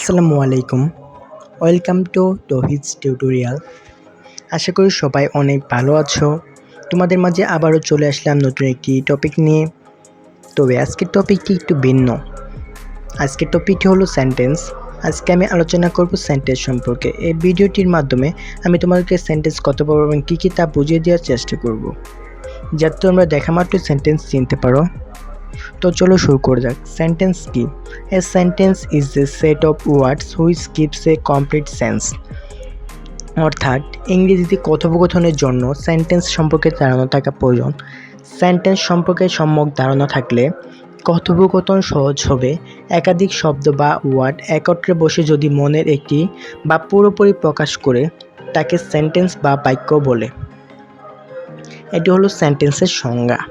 আসসালামু আলাইকুম। Welcome to Touhid's tutorial. আশা করি সবাই অনেক ভালো আছো। তোমাদের মাঝে আবারও চলে আসলাম নতুন একটি টপিক নিয়ে। তবে আজকের টপিকটি একটু ভিন্ন। আজকের টপিকটি হলো সেন্টেন্স। আজকে আমি আলোচনা করব সেন্টেন্স সম্পর্কে। এই ভিডিওটির মাধ্যমে আমি তোমাদেরকে সেন্টেন্স কত বড় এবং কী তা বুঝিয়ে দেওয়ার চেষ্টা করব, যাতে তোমরা দেখা মাত্র সেন্টেন্স চিনতে পারো। তো চলো শুরু করা যাক। সেন্টেন্স কি? A sentence is a set of words which gives a complete sense. অর্থাৎ ইংরেজিতে কথোপকথনের জন্য সেন্টেন্স সম্পর্কে ধারণা থাকা প্রয়োজন। সেন্টেন্স সম্পর্কে সম্যক ধারণা থাকলে কথোপকথন সহজ হবে। একাধিক শব্দ বা ওয়ার্ড একত্রে বসে যদি মনের একটি বা পুরোপুরি প্রকাশ করে তাকে সেন্টেন্স বা বাক্য বলে। এটি হলো সেন্টেন্সের সংজ্ঞা।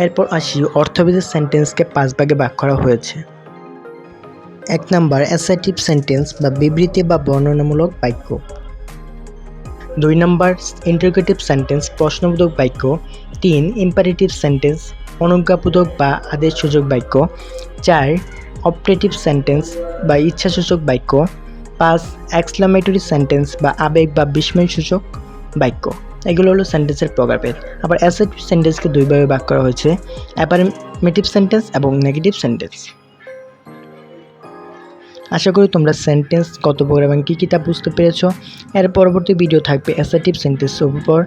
এরপর আসি অর্থবিদের সেন্টেন্সকে 5 ভাগে ভাগ করা হয়েছে। 1 নাম্বার অ্যাসার্টিভ সেন্টেন্স বা বিবৃতি বা বর্ণনামূলক বাক্য। 2 নাম্বার ইন্টারোগেটিভ সেন্টেন্স প্রশ্নবোধক বাক্য। 3 ইম্পারেটিভ সেন্টেন্স অনুজ্ঞাবোধক বা আদেশসূচক বাক্য। 4 অপারেটিভ সেন্টেন্স বা ইচ্ছাসূচক বাক্য। 5 এক্সক্লামেটরি সেন্টেন্স বা আবেগ বা বিস্ময়সূচক বাক্য। এগুলো হলো সেন্টেন্সের প্রকারভেদ। আবার অ্যাসার্টিভ সেন্টেন্সকে 2 ভাগে ভাগ করা হয়েছে, অ্যাফার্মেটিভ সেন্টেন্স এবং নেগেটিভ সেন্টেন্স। আশা করি তোমরা সেন্টেন্স কত প্রকার এবং কী তা বুঝতে পেরেছো। এর পরবর্তী ভিডিও থাকবে অ্যাসার্টিভ সেন্টেন্সের উপর।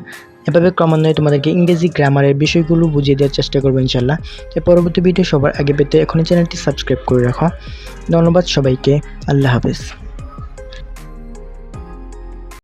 এভাবে ক্রমান্বয়ে তোমাদেরকে ইংরেজি গ্রামারের বিষয়গুলো বুঝিয়ে দেওয়ার চেষ্টা করবো ইনশাল্লাহ। তো পরবর্তী ভিডিও সবার আগে পেতে এখনই চ্যানেলটি সাবস্ক্রাইব করে রাখো। ধন্যবাদ সবাইকে। আল্লাহ হাফেজ।